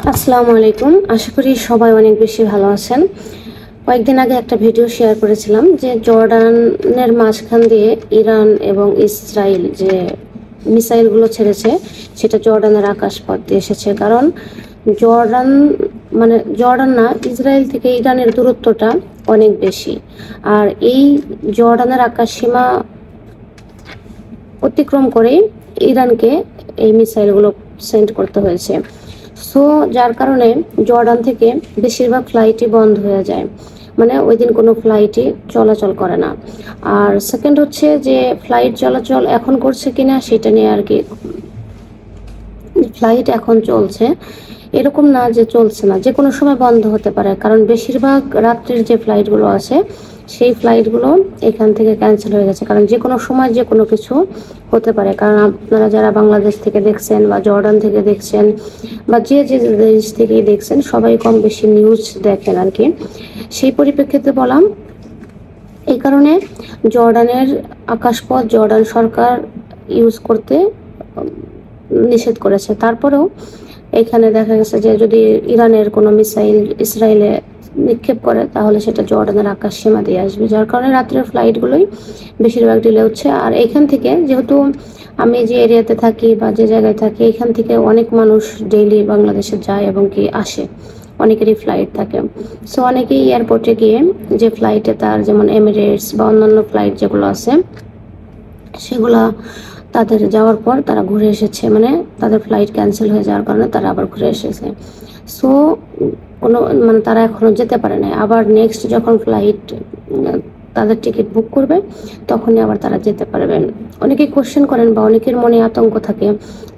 আসসালামু আলাইকুম। আশা করি সবাই অনেক বেশি ভালো আছেন। কয়েকদিন আগে একটা ভিডিও শেয়ার করেছিলাম যে জর্ডানের মাঝখান দিয়ে ইরান এবং ইসরায়েল যে মিসাইলগুলো ছেড়েছে সেটা জর্ডানের আকাশপথ দিয়ে এসেছে। কারণ জর্ডান জর্ডান না, ইসরায়েল থেকে ইরানের দূরত্বটা অনেক বেশি। আর এই জর্ডানের আকাশসীমা অতিক্রম করেই ইরানকে এই মিসাইলগুলো সেন্ড করতে হয়েছে। সো যার কারণে জর্ডান থেকে বেশিরভাগ ফ্লাইটই বন্ধ হয়ে যায়, মানে ওই দিন কোনো ফ্লাইটই চলাচল করে না। আর সেকেন্ড হচ্ছে যে ফ্লাইট চলাচল এখন করছে কিনা সেটা নিয়ে আর কি, ফ্লাইট এখন চলছে এরকম না যে চলছে না, যে কোনো সময় বন্ধ হতে পারে। কারণ বেশিরভাগ রাত্রের যে ফ্লাইটগুলো আছে সেই ফ্লাইটগুলো এখান থেকে ক্যান্সেল হয়ে গেছে, কারণ যে কোনো সময় যে কোনো কিছু হতে পারে। কারণ আপনারা যারা বাংলাদেশ থেকে দেখছেন বা জর্ডান থেকে দেখছেন বা যে যে দেশ থেকেই দেখছেন সবাই কম বেশি নিউজ দেখেন আর কি, সেই পরিপ্রেক্ষিতে বললাম। এই কারণে জর্ডানের আকাশপথ জর্ডান সরকার ইউজ করতে নিষেধ করেছে। তারপরেও এখানে দেখা গেছে যে যদি ইরানের কোনো মিসাইল ইসরায়েলে নিক্ষেপ করে তাহলে সেটা জর্ডানের আকাশ সীমা দিয়ে আসবে, যার কারণে রাত্রের ফ্লাইটগুলোই বেশিরভাগ ডিলে হচ্ছে। আর এখান থেকে যেহেতু আমি যে এরিয়াতে থাকি বা যে জায়গায় থাকি এখান থেকে অনেক মানুষ ডেইলি বাংলাদেশে যায় এবং কি আসে, অনেকেরই ফ্লাইট থাকে। সো অনেকেই এয়ারপোর্টে গিয়ে যে ফ্লাইটে তার যেমন এমিরেটস বা অন্যান্য ফ্লাইট যেগুলো আছে সেগুলা তাদের যাওয়ার পর তারা ঘুরে এসেছে, মানে তাদের ফ্লাইট ক্যান্সেল হয়ে যাওয়ার কারণে তারা আবার ঘুরে এসেছে। সো কোনো তারা এখনও যেতে পারে না। আবার নেক্সট যখন ফ্লাইট তাদের টিকিট বুক করবে তখনই আবার তারা যেতে পারবেন। অনেকেই কোশ্চেন করেন বা অনেকের মনে আতঙ্ক থাকে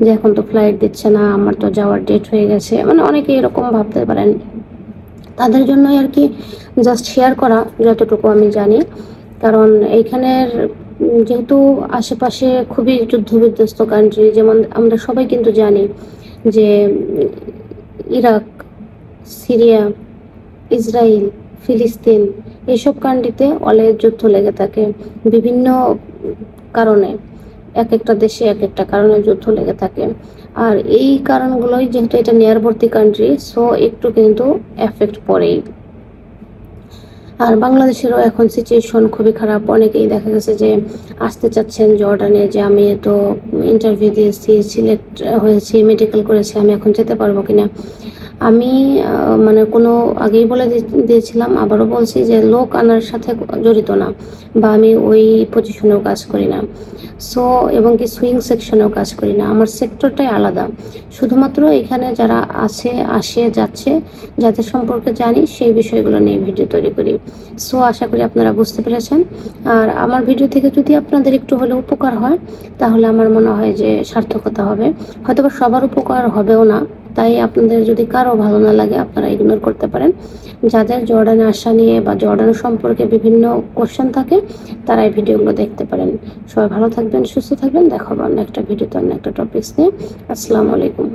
যে এখন তো ফ্লাইট দিচ্ছে না, আমার তো যাওয়ার ডেট হয়ে গেছে, অনেকে এরকম ভাবতে পারেন। তাদের জন্যই আর কি জাস্ট শেয়ার করা যতটুকু আমি জানি। কারণ এইখানের যেহেতু আশেপাশে খুবই যুদ্ধবিধ্বস্ত কান্ট্রি, যেমন আমরা সবাই কিন্তু জানি যে ইরাক, সিরিয়া, ইসরায়েল, ফিলিস্তিন এইসব কান্ট্রিতে অলরেডি যুদ্ধ লেগে থাকে বিভিন্ন কারণে। এক একটা দেশে এক একটা কারণে যুদ্ধ লেগে থাকে। আর এই কারণগুলোই যেহেতু এটা নিয়ারবর্তী কান্ট্রি, সো একটু কিন্তু এফেক্ট পড়েই। আর বাংলাদেশেরও এখন সিচুয়েশন খুবই খারাপ। অনেকেই দেখা গেছে যে আসতে চাচ্ছেন জর্ডানে, যে আমি তো ইন্টারভিউ দিয়েছি, সিলেক্ট হয়েছি, মেডিকেল করেছি, আমি এখন যেতে পারবো কিনা। আমি কোনো আগেই বলে দিয়েছিলাম, আবারও বলছি যে লোক আনার সাথে জড়িত না, বা আমি ওই পজিশনেও কাজ করি না। সো এবং কি সুইং সেকশনেও কাজ করি না, আমার সেক্টরটাই আলাদা। শুধুমাত্র এখানে যারা আসে যাচ্ছে যাদের সম্পর্কে জানি সেই বিষয়গুলো নিয়ে ভিডিও তৈরি করি। সো আশা করি আপনারা বুঝতে পেরেছেন। আর আমার ভিডিও থেকে যদি আপনাদের একটু হলেও উপকার হয় তাহলে আমার মনে হয় যে সার্থকতা হবে। হয়তোবা সবার উপকার হবেও না, তাই আপনাদের যদি কারো ভালো না লাগে আপনারা ইগনোর করতে পারেন। যাদের জর্ডানে আসা নিয়ে বা জর্ডান সম্পর্কে বিভিন্ন কোশ্চেন থাকে তারা এই ভিডিওগুলো দেখতে পারেন। সবাই ভালো থাকবেন, সুস্থ থাকবেন। দেখা হবে অন্য একটা ভিডিওতে অন্য একটা টপিকস নিয়ে। আসসালামু আলাইকুম।